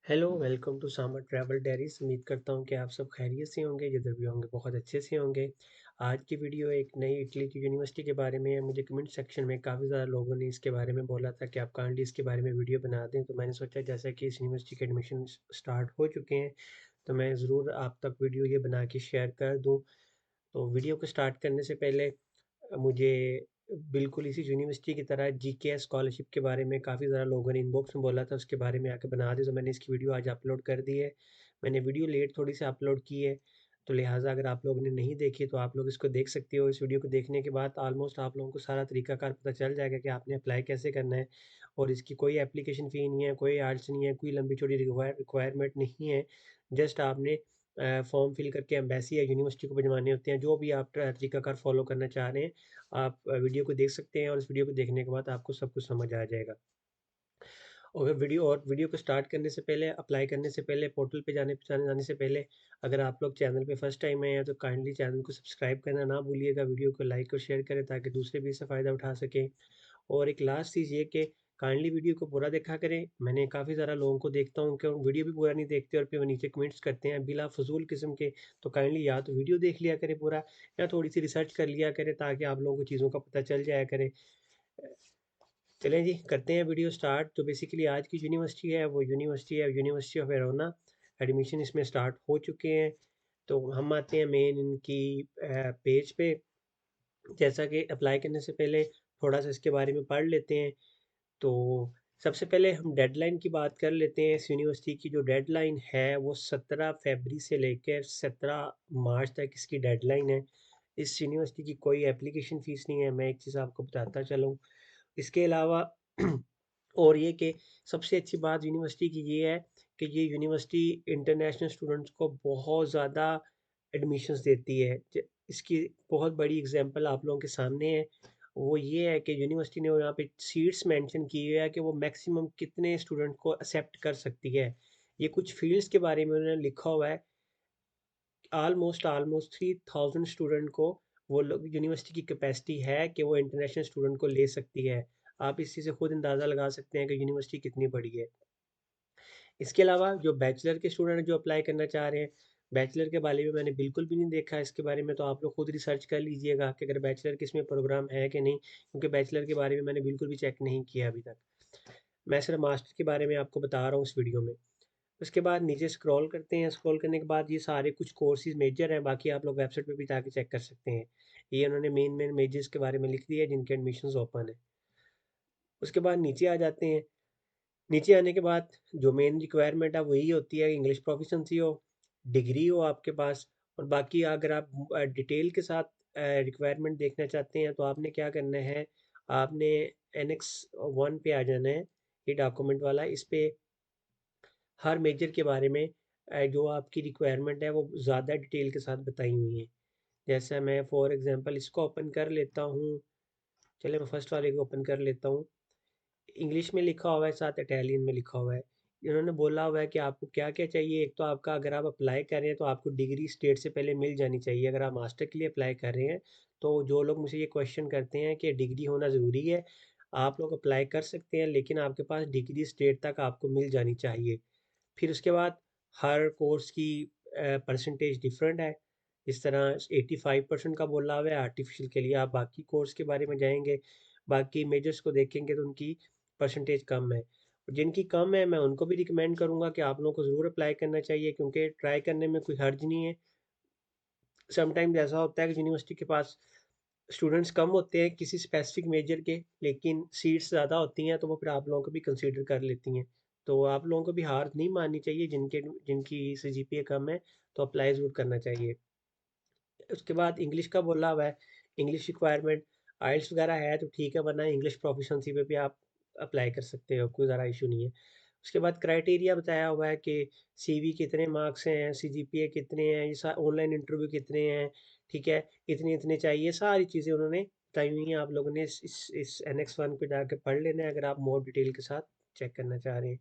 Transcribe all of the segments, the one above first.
Hello, welcome to Sama travel diaries. उम्मीद करता हूँ कि आप सब खैरियत से होंगे, जिधर भी होंगे बहुत अच्छे से होंगे। आज की वीडियो एक नई इटली की यूनिवर्सिटी के बारे में है। मुझे कमेंट सेक्शन में काफ़ी ज़्यादा लोगों ने इसके बारे में बोला था कि आप काइंडली इसके बारे में वीडियो बना दें, तो मैंने सोचा जैसा कि इस यूनिवर्सिटी के एडमिशन स्टार्ट हो चुके हैं, तो मैं ज़रूर आप तक वीडियो ये बना के शेयर कर दूँ। तो वीडियो को स्टार्ट करने से पहले मुझे बिल्कुल इसी यूनिवर्सिटी की तरह जीकेएस स्कॉलरशिप के बारे में काफ़ी ज़्यादा लोगों ने इनबॉक्स में बोला था, उसके बारे में आके बना दी, तो मैंने इसकी वीडियो आज अपलोड कर दी है। मैंने वीडियो लेट थोड़ी सी अपलोड की है, तो लिहाजा अगर आप लोगों ने नहीं देखी तो आप लोग इसको देख सकते हो। इस वीडियो को देखने के बाद ऑलमोस्ट आप लोगों को सारा तरीकाकार पता चल जाएगा कि आपने अप्लाई कैसे करना है। और इसकी कोई एप्लीकेशन फ़ी नहीं है, कोई आर्ट्स नहीं है, कोई लंबी चौड़ी रिक्वायरमेंट नहीं है। जस्ट आपने फॉर्म फिल करके एम्बेसी या यूनिवर्सिटी को भिजवाने होते हैं। जो भी आप तरीकाकार फॉलो करना चाह रहे हैं, आप वीडियो को देख सकते हैं और इस वीडियो को देखने के बाद आपको सब कुछ समझ आ जाएगा। और वीडियो को स्टार्ट करने से पहले, अप्लाई करने से पहले, पोर्टल पे जाने जाने से पहले, अगर आप लोग चैनल पे फर्स्ट टाइम आए हैं तो काइंडली चैनल को सब्सक्राइब करना ना भूलिएगा। वीडियो को लाइक और शेयर करें ताकि दूसरे भी इससे फ़ायदा उठा सकें। और एक लास्ट चीज़ ये कि काइंडली वीडियो को पूरा देखा करें। मैंने काफ़ी ज़्यादा लोगों को देखता हूँ कि वो वीडियो भी पूरा नहीं देखते और फिर वो नीचे कमेंट्स करते हैं बिला फ़ुज़ूल किस्म के। तो काइंडली या तो वीडियो देख लिया करें पूरा, या थोड़ी-सी रिसर्च कर लिया करें ताकि आप लोगों को चीज़ों का पता चल जाया करे। चलें जी, करते हैं वीडियो स्टार्ट। तो बेसिकली आज की यूनिवर्सिटी है, वो यूनिवर्सिटी है यूनिवर्सिटी ऑफ वेरोना। एडमिशन इसमें स्टार्ट हो चुके हैं। तो हम आते हैं मेन इनकी पेज पे। जैसा कि अप्लाई करने से पहले थोड़ा सा इसके बारे में पढ़ लेते हैं। तो सबसे पहले हम डेडलाइन की बात कर लेते हैं। इस यूनिवर्सिटी की जो डेडलाइन है वो 17 फरवरी से लेकर 17 मार्च तक इसकी डेडलाइन है। इस यूनिवर्सिटी की कोई एप्लीकेशन फ़ीस नहीं है, मैं एक चीज़ आपको बताता चलूँ। इसके अलावा और ये कि सबसे अच्छी बात यूनिवर्सिटी की ये है कि ये यूनिवर्सिटी इंटरनेशनल स्टूडेंट्स को बहुत ज़्यादा एडमिशन्स देती है। इसकी बहुत बड़ी एग्जांपल आप लोगों के सामने है। वो ये है कि यूनिवर्सिटी ने यहाँ पे सीट्स मेंशन की हुई है कि वो मैक्सिमम कितने स्टूडेंट को एक्सेप्ट कर सकती है। ये कुछ फील्ड्स के बारे में उन्होंने लिखा हुआ है। ऑलमोस्ट 3000 स्टूडेंट को वो लोग यूनिवर्सिटी की कैपेसिटी है कि वो इंटरनेशनल स्टूडेंट को ले सकती है। आप इस चीज़ से खुद अंदाज़ा लगा सकते हैं कि यूनिवर्सिटी कितनी बड़ी है। इसके अलावा जो बैचलर के स्टूडेंट जो अप्लाई करना चाह रहे हैं, बैचलर के बारे में मैंने बिल्कुल भी नहीं देखा इसके बारे में, तो आप लोग खुद रिसर्च कर लीजिएगा कि अगर बैचलर के इसमें प्रोग्राम है कि नहीं, क्योंकि बैचलर के बारे में मैंने बिल्कुल भी चेक नहीं किया अभी तक। मैं सिर्फ मास्टर के बारे में आपको बता रहा हूँ इस वीडियो में। उसके बाद नीचे स्क्रॉल करते हैं, स्क्रॉल करने के बाद ये सारे कुछ कोर्सेज़ मेजर हैं, बाकी आप लोग वेबसाइट पे भी जाके चेक कर सकते हैं। ये उन्होंने मेन मेजर्स के बारे में लिख दिया है जिनके एडमिशन्स ओपन है। उसके बाद नीचे आ जाते हैं। नीचे आने के बाद जो मेन रिक्वायरमेंट है वो यही होती है, इंग्लिश प्रोफिशिएंसी हो, डिग्री हो आपके पास। और बाकी अगर आप डिटेल के साथ रिक्वायरमेंट देखना चाहते हैं तो आपने क्या करना है, आपने एनेक्स 1 पे आ जाना है। ये डॉक्यूमेंट वाला, इस पे हर मेजर के बारे में जो आपकी रिक्वायरमेंट है वो ज़्यादा डिटेल के साथ बताई हुई है। जैसे मैं फॉर एग्जांपल इसको ओपन कर लेता हूँ। चलिए मैं फर्स्ट वाले को ओपन कर लेता हूँ। इंग्लिश में लिखा हुआ है, साथ इटालियन में लिखा हुआ है। इन्होंने बोला हुआ है कि आपको क्या-क्या चाहिए। एक तो आपका, अगर आप अप्लाई कर रहे हैं तो आपको डिग्री स्टेट से पहले मिल जानी चाहिए। अगर आप मास्टर के लिए अप्लाई कर रहे हैं, तो जो लोग मुझे ये क्वेश्चन करते हैं कि डिग्री होना ज़रूरी है, आप लोग अप्लाई कर सकते हैं लेकिन आपके पास डिग्री स्टेट तक आपको मिल जानी चाहिए। फिर उसके बाद हर कोर्स की परसेंटेज डिफरेंट है। इस तरह 85% का बोला हुआ है आर्टिफिशियल के लिए। आप बाकी कोर्स के बारे में जाएँगे, बाकी मेजर्स को देखेंगे तो उनकी परसेंटेज कम है। जिनकी कम है मैं उनको भी रिकमेंड करूँगा कि आप लोगों को ज़रूर अप्लाई करना चाहिए, क्योंकि ट्राई करने में कोई हर्ज नहीं है। समटाइम्स ऐसा होता है कि यूनिवर्सिटी के पास स्टूडेंट्स कम होते हैं किसी स्पेसिफिक मेजर के, लेकिन सीट्स ज़्यादा होती हैं तो वो फिर आप लोगों को भी कंसीडर कर लेती हैं। तो आप लोगों को भी हार नहीं माननी चाहिए, जिनकी सीजीपीए कम है तो अप्लाई ज़रूर करना चाहिए। उसके बाद इंग्लिश का बोला हुआ है, इंग्लिश रिक्वायरमेंट आइल्स वगैरह है तो ठीक है, वरना इंग्लिश प्रोफिशिएंसी पे भी आप अप्लाई कर सकते हो, कोई ज़्यादा इशू नहीं है। उसके बाद क्राइटेरिया बताया हुआ है कि सीवी कितने मार्क्स हैं, सीजीपीए कितने हैं, ये ऑनलाइन इंटरव्यू कितने हैं, ठीक है, इतने-इतने चाहिए, सारी चीज़ें उन्होंने बताई हुई हैं। आप लोगों ने इस एनेक्स 1 को जाके पढ़ लेना है अगर आप मोर डिटेल के साथ चेक करना चाह रहे हैं।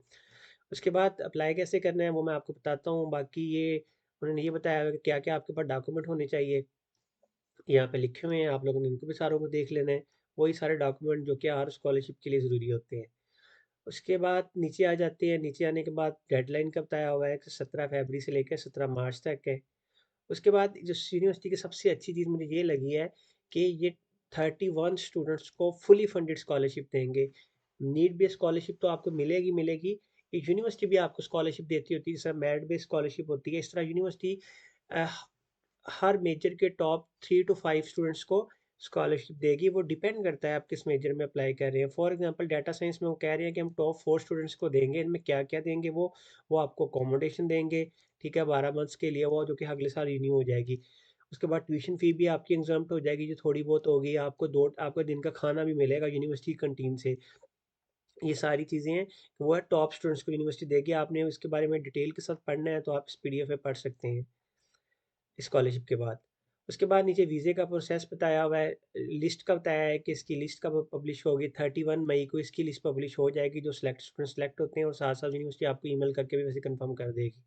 उसके बाद अप्लाई कैसे करना है वो मैं आपको बताता हूँ। बाकी ये उन्होंने ये बताया हुआ है कि क्या-क्या आपके पास डॉक्यूमेंट होने चाहिए। यहाँ पे लिखे हुए हैं, आप लोगों ने इनको भी सारों को देख लेना है। वही सारे डॉक्यूमेंट जो कि हर स्कॉलरशिप के लिए ज़रूरी होते हैं। उसके बाद नीचे आ जाते हैं। नीचे आने के बाद डेडलाइन कब बताया हुआ है कि 17 फरवरी से लेकर 17 मार्च तक है। उसके बाद जो यूनिवर्सिटी की सबसे अच्छी चीज़ मुझे ये लगी है कि ये 31 स्टूडेंट्स को फुली फंडेड स्कॉलरशिप देंगे। नीड बेस्ड स्कॉलरशिप तो आपको मिलेगी मिलेगी, ये यूनिवर्सिटी भी आपको स्कॉलरशिप देती होती है, जैसे मेरिट बेस्ड स्कॉलरशिप होती है। इस तरह यूनिवर्सिटी हर मेजर के टॉप 3 to 5 स्टूडेंट्स को स्कॉलरशिप देगी। वो डिपेंड करता है आप किस मेजर में अप्लाई कर रहे हैं। फॉर एग्जांपल डाटा साइंस में वो कह रहे हैं कि हम टॉप 4 स्टूडेंट्स को देंगे। इनमें क्या क्या देंगे? वो आपको अकोमोडेशन देंगे, ठीक है, 12 मंथ्स के लिए, वो जो कि अगले साल रिन्यू हो जाएगी। उसके बाद ट्यूशन फ़ी भी आपकी एग्जाम्प्ट हो जाएगी, जो थोड़ी बहुत होगी। आपको दिन का खाना भी मिलेगा यूनिवर्सिटी कैंटीन से। ये सारी चीज़ें हैं, वो है टॉप स्टूडेंट्स को यूनिवर्सिटी देगी। आपने इसके बारे में डिटेल के साथ पढ़ना है तो आप इस पीडीएफ में पढ़ सकते हैं स्कॉलरशिप के बाद। उसके बाद नीचे वीज़े का प्रोसेस बताया हुआ है। लिस्ट का बताया है कि इसकी लिस्ट कब पब्लिश होगी। 31 मई को इसकी लिस्ट पब्लिश हो जाएगी, जो स्टूडेंट सेलेक्ट होते हैं, और साथ साथ यूनिवर्सिटी आपको ईमेल करके भी वैसे कंफर्म कर देगी।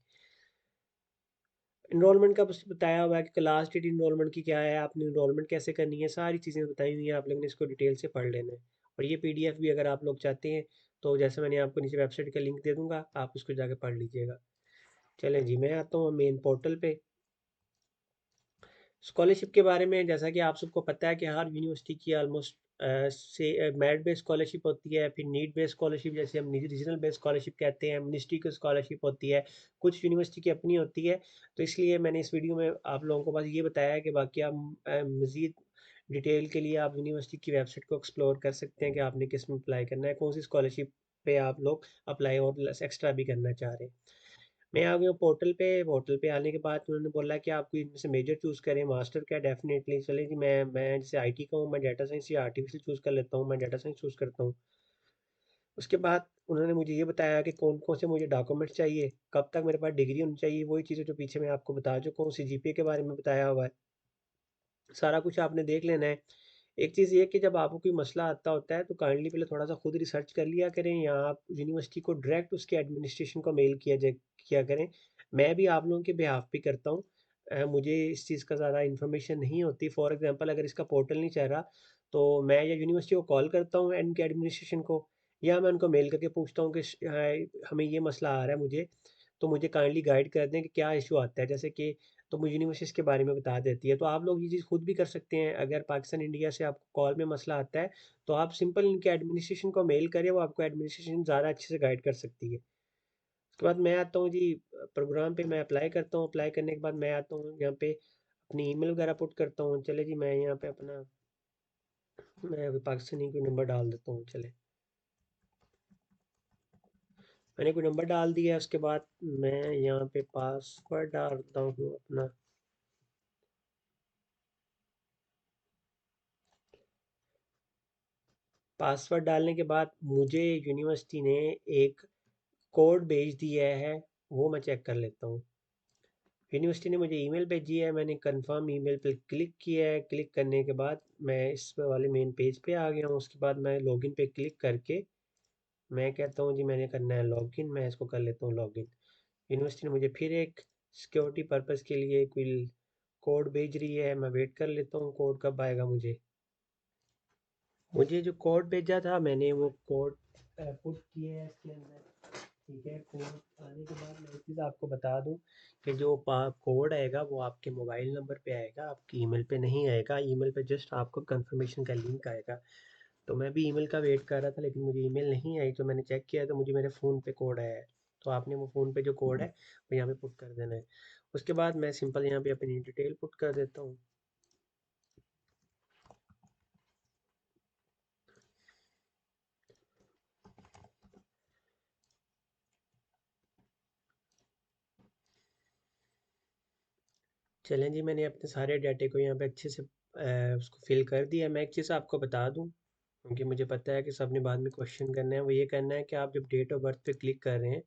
इनरोलमेंट का बस बताया हुआ है कि लास्ट डेट इनरोलमेंट की क्या है, आपने इनरोलमेंट कैसे करनी है, सारी चीज़ें बताई हुई हैं। आप लोगों ने इसको डिटेल से पढ़ लेना है। और ये पीडीएफ भी अगर आप लोग चाहते हैं तो जैसे मैंने आपको नीचे वेबसाइट का लिंक दे दूंगा, आप उसको जाके पढ़ लीजिएगा। चलें जी, मैं आता हूँ मेन पोर्टल पे। स्कॉलरशिप के बारे में जैसा कि आप सबको पता है कि हर यूनिवर्सिटी की ऑलमोस्ट से मेरिट बेस्ड स्कॉलरशिप होती है, फिर नीड बेस्ड स्कॉलरशिप, जैसे हम रीजनल बेस्ड स्कॉलरशिप कहते हैं, मिनिस्ट्री की स्कॉलरशिप होती है, कुछ यूनिवर्सिटी की अपनी होती है। तो इसलिए मैंने इस वीडियो में आप लोगों को बस ये बताया है कि बाकी आप मज़ीद डिटेल के लिए आप यूनिवर्सिटी की वेबसाइट को एक्सप्लोर कर सकते हैं कि आपने किस में अप्लाई करना है, कौन सी स्कॉलरशिप पे आप लोग अप्लाई और एक्स्ट्रा भी करना चाह रहे हैं। मैं आ गया हूँ पोर्टल पे। पोर्टल पे आने के बाद उन्होंने बोला कि आपको इनमें से मेजर चूज़ करें, मास्टर क्या, डेफिनेटली चलें जी। मैं जैसे आईटी का हूँ, मैं डाटा साइंस या आर्टिफिशियल चूज़ कर लेता हूँ। मैं डाटा साइंस चूज़ करता हूँ। उसके बाद उन्होंने मुझे ये बताया कि कौन कौन से मुझे डॉक्यूमेंट्स चाहिए, कब तक मेरे पास डिग्री होनी चाहिए, वही चीज़ें जो पीछे मैं आपको बता चुका हूँ। सीजीपीए के बारे में बताया हुआ है, सारा कुछ आपने देख लेना है। एक चीज़ ये है कि जब आपको कोई मसला आता होता है तो काइंडली पहले थोड़ा सा खुद रिसर्च कर लिया करें, या आप यूनिवर्सिटी को डायरेक्ट उसके एडमिनिस्ट्रेशन को मेल किया करें। मैं भी आप लोगों के बिहाफ पे करता हूँ। मुझे इस चीज़ का ज़्यादा इन्फॉर्मेशन नहीं होती। फॉर एग्जांपल अगर इसका पोर्टल नहीं चल रहा तो मैं या यूनिवर्सिटी को कॉल करता हूँ इनके एडमिनिस्ट्रेशन को, या मैं उनको मेल करके पूछता हूँ कि हमें ये मसला आ रहा है मुझे, तो मुझे काइंडली गाइड कर दें कि क्या इशू आता है, जैसे कि तो मुझे यूनिवर्सिटीज़ के बारे में बता देती है। तो आप लोग ये चीज़ खुद भी कर सकते हैं। अगर पाकिस्तान इंडिया से आपको कॉल में मसला आता है तो आप सिंपल इनके एडमिनिस्ट्रेशन को मेल करें, वो आपको एडमिनिस्ट्रेशन ज़्यादा अच्छे से गाइड कर सकती है। उसके बाद मैं आता हूँ जी प्रोग्राम पे, मैं अप्लाई करता हूँ। अप्लाई करने के बाद मैं आता हूँ यहाँ पे अपनी ईमेल वगैरह पुट करता हूँ। चले जी, मैं यहाँ पे अपना मैं अभी पाकिस्तानी कोई नंबर डाल देता हूँ। चले, मैंने कोई नंबर डाल दिया है। उसके बाद मैं यहाँ पे पासवर्ड डालता हूँ अपना। पासवर्ड डालने के बाद मुझे यूनिवर्सिटी ने एक कोड भेज दिया है, वो मैं चेक कर लेता हूँ। यूनिवर्सिटी ने मुझे ईमेल भेजी है, मैंने कंफर्म ईमेल पे क्लिक किया है। क्लिक करने के बाद मैं इस वाले मेन पेज पे आ गया हूँ। उसके बाद मैं लॉगिन पे क्लिक करके मैं कहता हूँ जी मैंने करना है लॉगिन, मैं इसको कर लेता हूँ लॉगिन। यूनिवर्सिटी ने मुझे फिर एक सिक्योरिटी पर्पज़ के लिए कोई कोड भेज रही है, मैं वेट कर लेता हूँ कोड कब आएगा मुझे। मुझे जो कोड भेजा था मैंने वो कोड पुट किया है इसके अंदर, ठीक है। कोड आने के बाद मैं एक चीज़ आपको बता दूं कि जो कोड आएगा वो आपके मोबाइल नंबर पे आएगा, आपकी ईमेल पे नहीं आएगा। ईमेल पे जस्ट आपको कंफर्मेशन का लिंक आएगा। तो मैं भी ईमेल का वेट कर रहा था लेकिन मुझे ईमेल नहीं आई, तो मैंने चेक किया तो मुझे मेरे फ़ोन पे कोड आया है। तो आपने वो फ़ोन पे जो कोड है वो यहाँ पे पुट कर देना है। उसके बाद मैं सिंपल यहाँ पे अपनी डिटेल पुट कर देता हूँ। चलें जी, मैंने अपने सारे डाटे को यहाँ पे अच्छे से उसको फिल कर दिया। मैं एक चीज़ आपको बता दूँ, क्योंकि मुझे पता है कि सबने बाद में क्वेश्चन करना है, वो ये करना है कि आप जब डेट ऑफ बर्थ पे क्लिक कर रहे हैं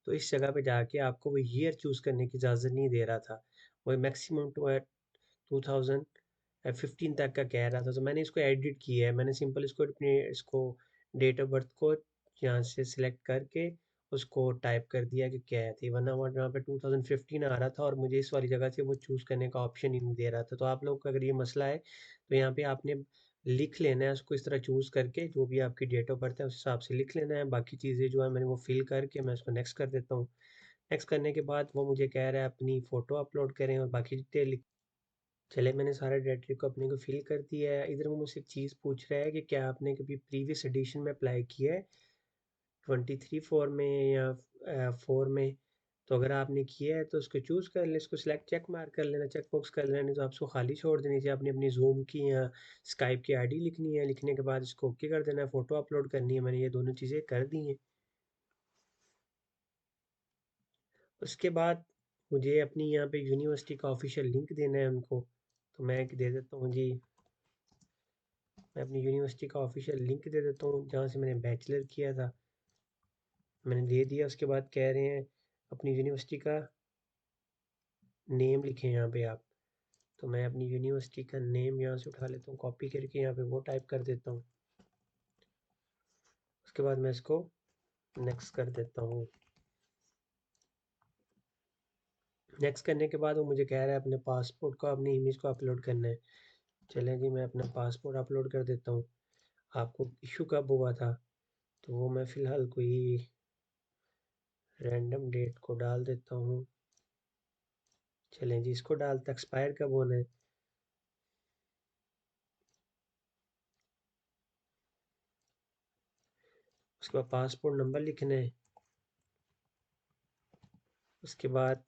तो इस जगह पे जाके आपको वो ईयर चूज़ करने की इजाज़त नहीं दे रहा था। वो मैक्सिमम 2015 तक का कह रहा था। तो मैंने इसको एडिट किया है। मैंने सिंपल इसको डेट ऑफ बर्थ को यहाँ से सिलेक्ट करके उसको टाइप कर दिया कि क्या थी, वरना वो यहाँ पे 2015 आ रहा था और मुझे इस वाली जगह से वो चूज़ करने का ऑप्शन ही नहीं दे रहा था। तो आप लोग का अगर ये मसला है तो यहाँ पे आपने लिख लेना है उसको इस तरह चूज़ करके, जो भी आपकी डेट ऑफ बर्थ है उस हिसाब से लिख लेना है। बाकी चीज़ें जो है मैंने वो फिल करके मैं उसको नेक्स्ट कर देता हूँ। नेक्स्ट करने के बाद वो मुझे कह रहा है अपनी फ़ोटो अपलोड करें और बाकी डिटेल लिख। चले मैंने सारा डाटा को अपने को फिल कर दिया है। इधर वो मुझसे एक चीज़ पूछ रहा है कि क्या आपने कभी प्रीवियस एडिशन में अप्लाई किया है 23 4 में या 4 में। तो अगर आपने किया है तो उसको चूज़ कर लें, इसको सिलेक्ट चेक मार्क कर लेना, चेक बॉक्स कर लेना, नहीं तो आपको खाली छोड़ देनी चाहिए। आपने अपनी जूम की या स्काइप की आईडी लिखनी है, लिखने के बाद इसको ओके कर देना है, फ़ोटो अपलोड करनी है। मैंने ये दोनों चीज़ें कर दी हैं। उसके बाद मुझे अपनी यहाँ पे यूनिवर्सिटी का ऑफिशियल लिंक देना है उनको, तो मैं एक दे देता हूँ जी। मैं अपनी यूनिवर्सिटी का ऑफिशियल लिंक दे देता हूँ जहाँ से मैंने बैचलर किया था, मैंने दे दिया। उसके बाद कह रहे हैं अपनी यूनिवर्सिटी का नेम लिखें यहाँ पे आप। तो मैं अपनी यूनिवर्सिटी का नेम यहाँ से उठा लेता हूँ, कॉपी करके यहाँ पे वो टाइप कर देता हूँ। उसके बाद मैं इसको नेक्स्ट कर देता हूँ। नेक्स्ट करने के बाद वो मुझे कह रहा है अपने पासपोर्ट को, अपनी इमेज को अपलोड करना है। चलें जी, मैं अपना पासपोर्ट अपलोड कर देता हूँ। आपको इशू कब हुआ था, तो वो मैं फ़िलहाल कोई रैंडम डेट को डाल देता हूँ। चलें जी, इसको डालते एक्सपायर कब होना है। उसके बाद पासपोर्ट नंबर लिखना है। उसके बाद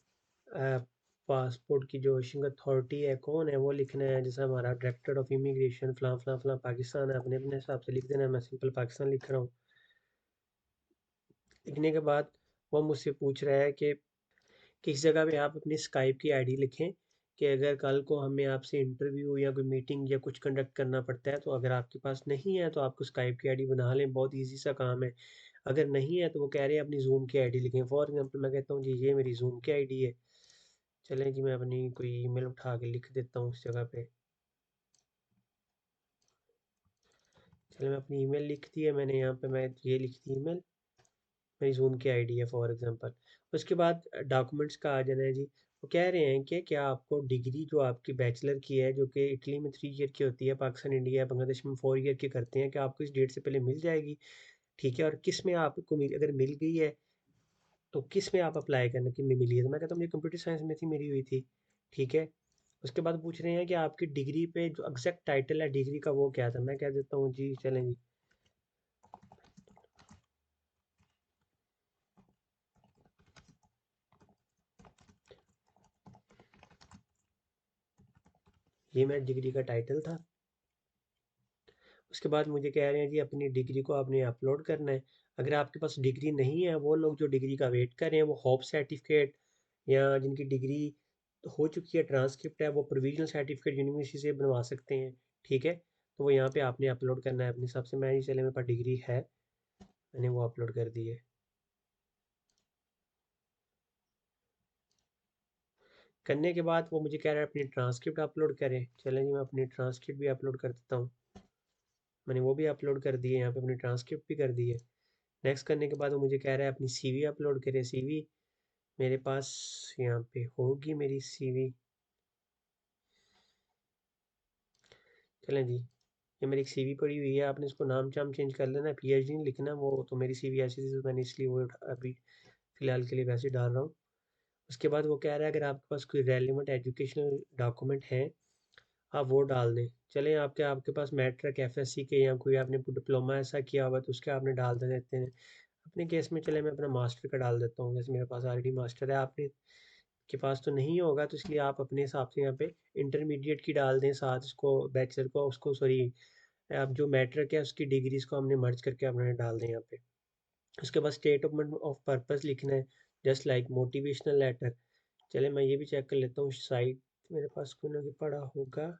पासपोर्ट की जो इशूइंग अथॉरिटी है कौन है वो लिखना है। जैसे हमारा डायरेक्टर ऑफ इमिग्रेशन फ़लाँ फ़लाँ फ़लाँ पाकिस्तान है, अपने अपने हिसाब से लिख देना है। मैं सिंपल पाकिस्तान लिख रहा हूँ। लिखने के बाद वो मुझसे पूछ रहा है कि किस जगह पे आप अपनी स्काइप की आईडी लिखें, कि अगर कल को हमें आपसे इंटरव्यू या कोई मीटिंग या कुछ कंडक्ट करना पड़ता है, तो अगर आपके पास नहीं है तो आपको स्काइप की आईडी बना लें, बहुत ईजी सा काम है। अगर नहीं है तो वो कह रहे हैं अपनी जूम की आईडी लिखें। फॉर एग्जांपल मैं कहता हूँ जी ये मेरी जूम की आईडी है। चलें जी, मैं अपनी कोई ईमेल उठा के लिख देता हूँ उस जगह पे। चलिए मैं अपनी ईमेल लिख दी है मैंने, यहाँ पे मैं ये लिख दी ईमेल, मेरी ज़ूम की आईडी है फॉर एग्जांपल। उसके बाद डॉक्यूमेंट्स का आ जाना है जी। वो कह रहे हैं कि क्या आपको डिग्री जो आपकी बैचलर की है, जो कि इटली में 3 ईयर की होती है, पाकिस्तान इंडिया बांग्लादेश में 4 ईयर की करते हैं, कि आपको इस डेट से पहले मिल जाएगी। ठीक है, और किस में आपको मिल, अगर मिल गई है तो किस में आप अप्लाई करना कि में मिली है। तो मैं कहता हूँ मुझे कंप्यूटर साइंस में थी, मेरी हुई थी। ठीक है। उसके बाद पूछ रहे हैं कि आपकी डिग्री पे जो एग्जैक्ट टाइटल है डिग्री का वो क्या था। मैं कह देता हूँ जी चलें जी, ये मेरी डिग्री का टाइटल था। उसके बाद मुझे कह रहे हैं जी अपनी डिग्री को आपने अपलोड करना है। अगर आपके पास डिग्री नहीं है, वो लोग जो डिग्री का वेट कर रहे हैं वो होप सर्टिफिकेट, या जिनकी डिग्री हो चुकी है ट्रांसक्रिप्ट है, वो प्रोविजनल सर्टिफिकेट यूनिवर्सिटी से बनवा सकते हैं। ठीक है, तो वो यहाँ पे आपने अपलोड करना है अपने हिसाब से। मैं ही चले मेरे पास डिग्री है, मैंने वो अपलोड कर दी है। करने के बाद वो मुझे कह रहा है अपनी ट्रांसक्रिप्ट अपलोड करें। चलें जी, मैं अपनी ट्रांसक्रिप्ट भी अपलोड कर देता हूँ। मैंने वो भी अपलोड कर दी है, यहाँ पे अपनी ट्रांसक्रिप्ट भी कर दी है। नेक्स्ट करने के बाद वो मुझे कह रहा है अपनी सीवी अपलोड करें। सीवी मेरे पास यहाँ पे होगी मेरी सीवी। चलें जी, ये मेरी एक सीवी पड़ी हुई है, आपने इसको नाम चाम चेंज कर लेना, पीएचडी नहीं लिखना। वो तो मेरी सीवी ऐसी थी तो मैंने इसलिए वो अभी फ़िलहाल के लिए वैसे डाल रहा हूँ। उसके बाद वो कह रहा है अगर आपके पास कोई रेलिवेंट एजुकेशनल डॉक्यूमेंट हैं आप वो डाल दें। चलें, आपके आपके पास मैट्रिक एफएससी के या कोई आपने डिप्लोमा ऐसा किया हुआ तो उसके आपने डाल दे देते हैं। अपने केस में चले मैं अपना मास्टर का डाल देता हूँ, जैसे मेरे पास ऑलरेडी मास्टर है। आपने के पास तो नहीं होगा तो इसलिए आप अपने हिसाब से यहाँ पे इंटरमीडिएट की डाल दें, साथ उसको बैचलर को उसको सॉरी आप जो मैट्रिक है उसकी डिग्रीज को हमने मर्ज करके अपने डाल दें यहाँ पे। उसके बाद स्टेटमेंट ऑफ पर्पस लिखना है, जस्ट लाइक मोटिवेशनल लेटर। चले मैं ये भी चेक कर लेता हूँ, साइट मेरे पास कोई ना कोई पड़ा होगा।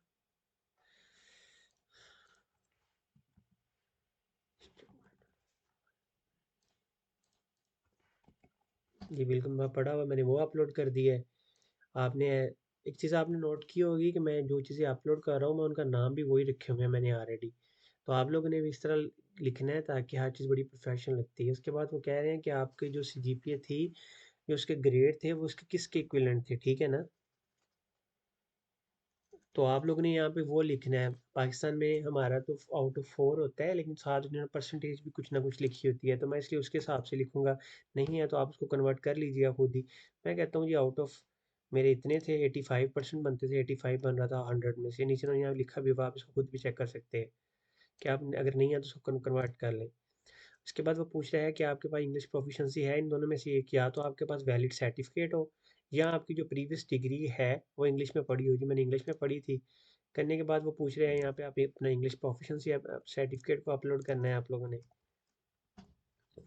जी बिल्कुल, मैं पढ़ा हुआ, मैंने वो अपलोड कर दिया है। आपने एक चीज़ आपने नोट की होगी कि मैं जो चीज़ें अपलोड कर रहा हूँ मैं उनका नाम भी वही रखे हुए हैं मैंने ऑलरेडी। तो आप लोगों ने भी इस तरह लिखना है ताकि हर चीज़ बड़ी प्रोफेशनल लगती है। उसके बाद वो कह रहे हैं कि आपकी जो सीजीपीए थी, जो उसके ग्रेड थे वो उसके किसके इक्विवेलेंट थे। ठीक है ना। तो आप लोगों ने यहाँ पे वो लिखना है। पाकिस्तान में हमारा तो आउट ऑफ 4 होता है, लेकिन साथ उन्होंने परसेंटेज भी कुछ ना कुछ लिखी होती है, तो मैं इसलिए उसके हिसाब से लिखूंगा। नहीं है तो आप उसको कन्वर्ट कर लीजिएगा खुद ही। मैं कहता हूँ जी आउट ऑफ मेरे इतने थे, 85% बनते थे, 85 बन रहा था 100 में से। नीचे उन्होंने यहाँ लिखा भी हुआ, आप इसको खुद भी चेक कर सकते हैं कि आप अगर नहीं है तो उसको कन्वर्ट कर लें। उसके बाद वो पूछ रहा है कि आपके पास इंग्लिश प्रोफिशिएंसी है इन दोनों में से एक, या तो आपके पास वैलिड सर्टिफिकेट हो, या आपकी जो प्रीवियस डिग्री है वो इंग्लिश में पढ़ी होगी। मैंने इंग्लिश में पढ़ी थी। करने के बाद वो पूछ रहे हैं यहाँ पे आप अपना इंग्लिश प्रोफिशिएंसी सर्टिफिकेट को अपलोड करना है आप लोगों ने।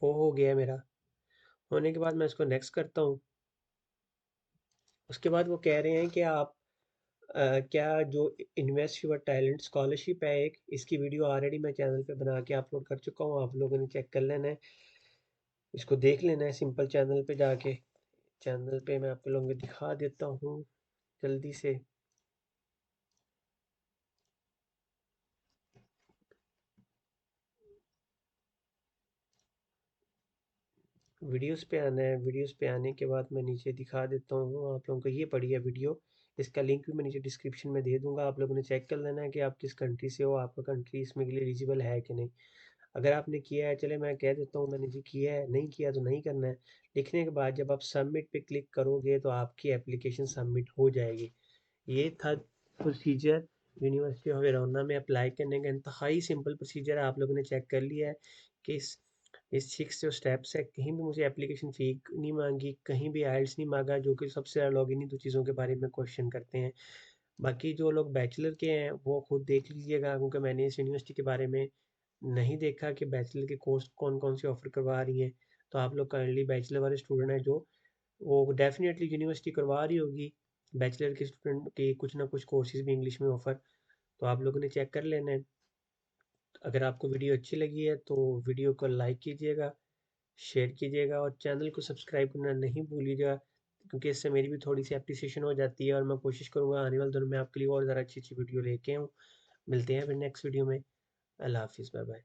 वो हो गया मेरा। होने के बाद मैं इसको नेक्स्ट करता हूँ। उसके बाद वो कह रहे हैं कि आप क्या जो इन्वेस्ट योर टैलेंट स्कॉलरशिप है एक, इसकी वीडियो ऑलरेडी मैं चैनल पे बना के अपलोड कर चुका हूँ, आप लोगों ने चेक कर लेना है, इसको देख लेना है सिंपल चैनल पे जाके। चैनल पे मैं आप लोगों को दिखा देता हूँ जल्दी से। वीडियोस पे आना है। वीडियोस पे आने के बाद मैं नीचे दिखा देता हूँ आप लोगों को, ये पड़ी है वीडियो। इसका लिंक भी मैं नीचे डिस्क्रिप्शन में दे दूंगा। आप लोगों ने चेक कर लेना है कि आप किस कंट्री से हो, आपका कंट्री इसमें के लिए एलिजिबल है कि नहीं। अगर आपने किया है, चले मैं कह देता हूँ मैंने जी किया है, नहीं किया तो नहीं करना है। लिखने के बाद जब आप सबमिट पे क्लिक करोगे तो आपकी एप्लीकेशन सबमिट हो जाएगी। ये था प्रोसीजर यूनिवर्सिटी ऑफ वेरोना में अप्लाई करने का। इंतहाई सिंपल प्रोसीजर है, आप लोगों ने चेक कर लिया है कि इस 6 जो स्टेप्स है, कहीं भी मुझे एप्लीकेशन फ़ी नहीं मांगी, कहीं भी आइल्स नहीं मांगा, जो कि सबसे ज़्यादा लोग इन्हीं दो चीज़ों के बारे में क्वेश्चन करते हैं। बाकी जो लोग बैचलर के हैं वो खुद देख लीजिएगा, क्योंकि मैंने इस यूनिवर्सिटी के बारे में नहीं देखा कि बैचलर के कोर्स कौन कौन से ऑफ़र करवा रही हैं। तो आप लोग काइंडली बैचलर वाले स्टूडेंट हैं जो, वो डेफिनेटली यूनिवर्सिटी करवा रही होगी बैचलर के स्टूडेंट के कुछ ना कुछ कोर्सेज भी इंग्लिश में ऑफ़र। तो आप लोगों ने चेक कर लेना है। अगर आपको वीडियो अच्छी लगी है तो वीडियो को लाइक कीजिएगा, शेयर कीजिएगा और चैनल को सब्सक्राइब करना नहीं भूलिएगा, क्योंकि इससे मेरी भी थोड़ी सी एप्रिसिएशन हो जाती है और मैं कोशिश करूँगा आने वाले दिनों में आपके लिए और ज़्यादा अच्छी अच्छी वीडियो लेके आऊँ। मिलते हैं फिर नेक्स्ट वीडियो में। अल्लाह हाफिज़, बाय बाय।